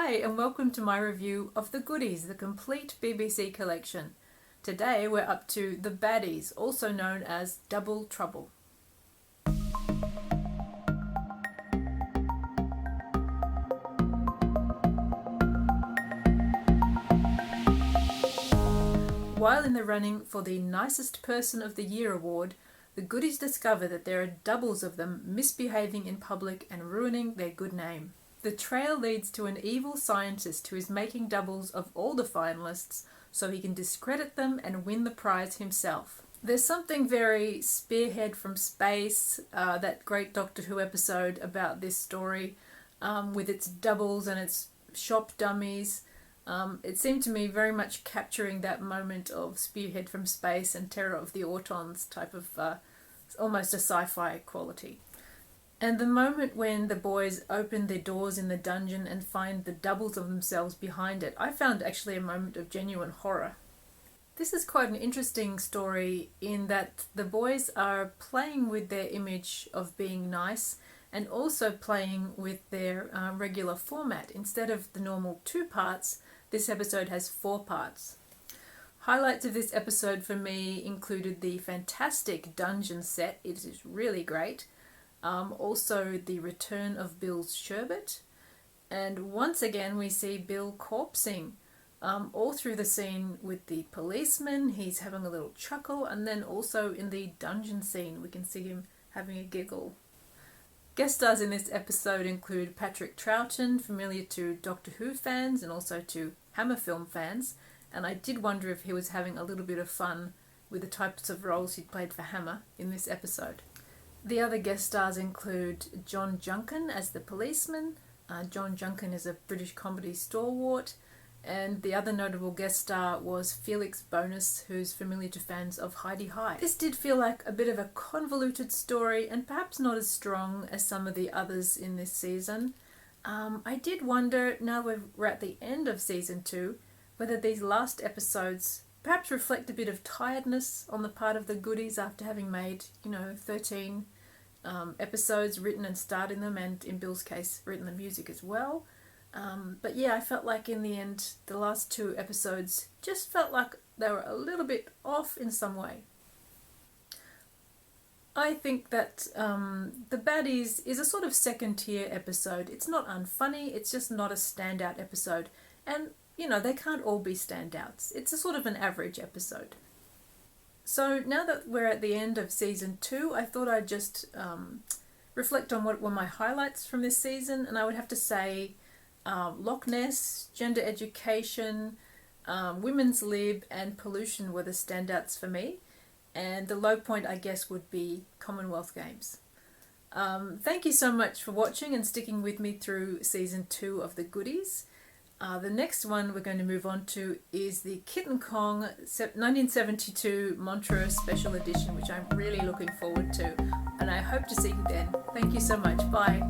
Hi and welcome to my review of The Goodies, the complete BBC collection. Today we're up to The Baddies, also known as Double Trouble. While in the running for the Nicest Person of the Year award, the Goodies discover that there are doubles of them misbehaving in public and ruining their good name. The trail leads to an evil scientist who is making doubles of all the finalists so he can discredit them and win the prize himself. There's something very Spearhead from Space, that great Doctor Who episode about this story, with its doubles and its shop dummies. It seemed to me very much capturing that moment of Spearhead from Space and Terror of the Autons type of almost a sci-fi quality. And the moment when the boys open their doors in the dungeon and find the doubles of themselves behind it, I found actually a moment of genuine horror. This is quite an interesting story in that the boys are playing with their image of being nice and also playing with their regular format. Instead of the normal 2 parts, this episode has 4 parts. Highlights of this episode for me included the fantastic dungeon set. It is really great. Also the return of Bill's sherbet, and once again we see Bill corpsing all through the scene with the policeman. He's having a little chuckle, and then also in the dungeon scene we can see him having a giggle. Guest stars in this episode include Patrick Troughton, familiar to Doctor Who fans and also to Hammer film fans, and I did wonder if he was having a little bit of fun with the types of roles he'd played for Hammer in this episode. The other guest stars include Junkin as the policeman. John Junkin is a British comedy stalwart. And the other notable guest star was Felix Bowness, who's familiar to fans of Heidi High. This did feel like a bit of a convoluted story and perhaps not as strong as some of the others in this season. I did wonder, now we're at the end of season 2, whether these last episodes perhaps reflect a bit of tiredness on the part of the Goodies after having made, 13 episodes, written and starred in them, and in Bill's case, written the music as well. But yeah, I felt like in the end, the last 2 episodes just felt like they were a little bit off in some way. I think that The Baddies is a sort of second tier episode. It's not unfunny, it's just not a standout episode. And they can't all be standouts. It's a sort of an average episode. So now that we're at the end of season 2, I thought I'd just reflect on what were my highlights from this season, and I would have to say Loch Ness, gender education, women's lib, and pollution were the standouts for me, and the low point I guess would be Commonwealth Games. Thank you so much for watching and sticking with me through season 2 of The Goodies. The next one we're going to move on to is the Kitten Kong 1972 Montreux Special Edition, which I'm really looking forward to, and I hope to see you then. Thank you so much. Bye.